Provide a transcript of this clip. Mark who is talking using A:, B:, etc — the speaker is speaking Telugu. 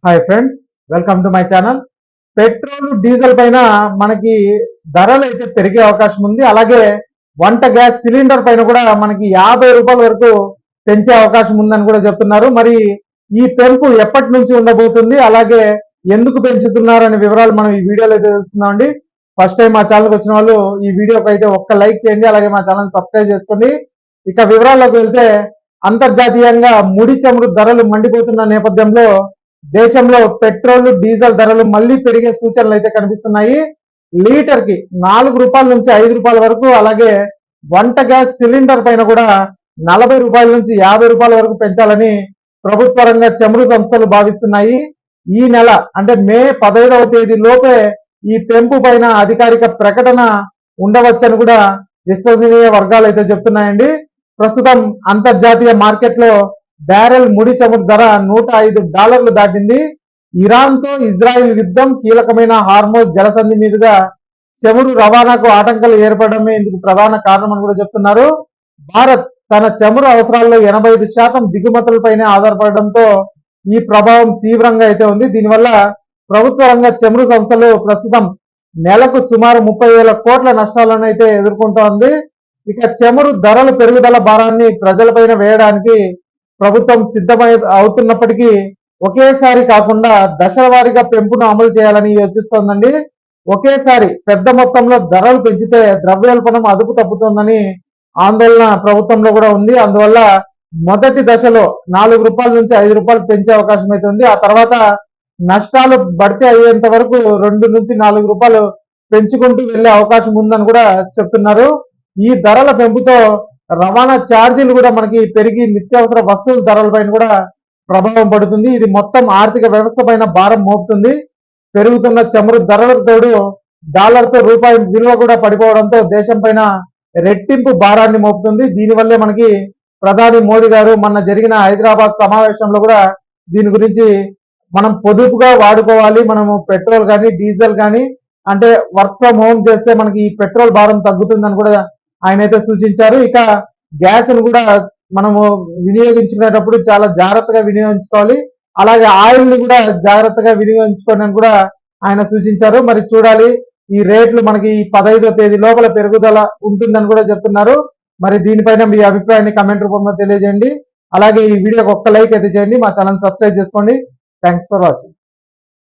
A: Hi friends, welcome to my channel. Petrol diesel పైన మనకి ధరలు అయితే పెరిగే అవకాశం ఉంది. అలాగే వంట గ్యాస్ సిలిండర్ పైన కూడా మనకి 50 రూపాయల వరకు పెంచే అవకాశం ఉందని కూడా చెప్తున్నారు. మరి ఈ పెంపు ఎప్పటి నుంచి ఉండబోతుంది, అలాగే ఎందుకు పెంచుతున్నారు అనే వివరాలు మనం ఈ వీడియోలో అయితే తెలుసుకుందామండి. ఫస్ట్ టైం మా ఛానల్కి వచ్చిన వాళ్ళు ఈ వీడియోకి అయితే ఒక్క లైక్ చేయండి, అలాగే మా ఛానల్ సబ్స్క్రైబ్ చేసుకోండి. ఇక వివరాల్లోకి వెళ్తే, అంతర్జాతీయంగా ముడి చమురు ధరలు మండిపోతున్న నేపథ్యంలో దేశంలో పెట్రోల్ డీజిల్ ధరలు మళ్లీ పెరిగే సూచనలు అయితే కనిపిస్తున్నాయి. లీటర్ కి 4 రూపాయల నుంచి 5 రూపాయల వరకు, అలాగే వంట గ్యాస్ సిలిండర్ పైన కూడా 40 రూపాయల నుంచి 50 రూపాయల వరకు పెంచాలని ప్రభుత్వ రంగ చమురు సంస్థలు భావిస్తున్నాయి. ఈ నెల అంటే మే 15వ తేదీ లోపే ఈ పెంపు పైన అధికారిక ప్రకటన ఉండవచ్చని కూడా విశ్వసనీయ వర్గాలు అయితే చెప్తున్నాయండి. ప్రస్తుతం అంతర్జాతీయ మార్కెట్లో బ్యారెల్ ముడి చమురు ధర $105 దాటింది. ఇరాన్ తో ఇజ్రాయిల్ యుద్ధం, కీలకమైన హార్మోజ్ జలసంధి మీదుగా చమురు రవాణాకు ఆటంకాలు ఏర్పడమే ఇందుకు ప్రధాన కారణం అని కూడా చెప్తున్నారు. భారత్ తన చమురు అవసరాల్లో 85% దిగుమతులపైనే ఆధారపడడంతో ఈ ప్రభావం తీవ్రంగా అయితే ఉంది. దీనివల్ల ప్రభుత్వ రంగ చమురు సంస్థలు ప్రస్తుతం నెలకు సుమారు 30,000 కోట్ల నష్టాలను అయితే ఎదుర్కొంటోంది. ఇక చమురు ధరల పెరుగుదల భారాన్ని ప్రజలపైన వేయడానికి ప్రభుత్వం సిద్ధమై అవుతున్నప్పటికీ ఒకేసారి కాకుండా దశల వారీగా పెంపును అమలు చేయాలని యోచిస్తోందండి. ఒకేసారి పెద్ద మొత్తంలో ధరలు పెంచితే ద్రవ్యోల్బణం అదుపు తప్పుతోందని ఆందోళన ప్రభుత్వంలో కూడా ఉంది. అందువల్ల మొదటి దశలో 4 రూపాయల నుంచి 5 రూపాయలు పెంచే అవకాశం అయితే ఉంది. ఆ తర్వాత నష్టాలు భర్తీ అయ్యేంత వరకు 2 నుంచి 4 రూపాయలు పెంచుకుంటూ వెళ్లే అవకాశం ఉందని కూడా చెప్తున్నారు. ఈ ధరల పెంపుతో రవాణా ఛార్జీలు కూడా మనకి పెరిగి నిత్యావసర వస్తువుల ధరలపైన కూడా ప్రభావం పడుతుంది. ఇది మొత్తం ఆర్థిక వ్యవస్థ పైన భారం మోపుతుంది. పెరుగుతున్న చమురు ధరలకు తోడు డాలర్తో రూపాయి విలువ కూడా పడిపోవడంతో దేశం పైన రెట్టింపు భారాన్ని మోపుతుంది. దీనివల్లే మనకి ప్రధాని మోదీ గారు మొన్న జరిగిన హైదరాబాద్ సమావేశంలో కూడా దీని గురించి మనం పొదుపుగా వాడుకోవాలి, మనము పెట్రోల్ కానీ డీజిల్ కానీ అంటే వర్క్ ఫ్రమ్ హోమ్ చేస్తే మనకి ఈ పెట్రోల్ భారం తగ్గుతుందని కూడా ఆయన అయితే సూచించారు. ఇక గ్యాస్ ను కూడా మనము వినియోగించుకునేటప్పుడు చాలా జాగ్రత్తగా వినియోగించుకోవాలి, అలాగే ఆయిల్ ని కూడా జాగ్రత్తగా వినియోగించుకోండి అని కూడా ఆయన సూచించారు. మరి చూడాలి, ఈ రేట్లు మనకి 15వ తేదీ లోపల పెరుగుదల ఉంటుందని కూడా చెప్తున్నారు. మరి దీనిపైన మీ అభిప్రాయాన్ని కమెంట్ రూపంలో తెలియజేయండి. అలాగే ఈ వీడియోకి ఒక్క లైక్ అయితే చేయండి, మా ఛానల్ సబ్స్క్రైబ్ చేసుకోండి. Thanks for watching.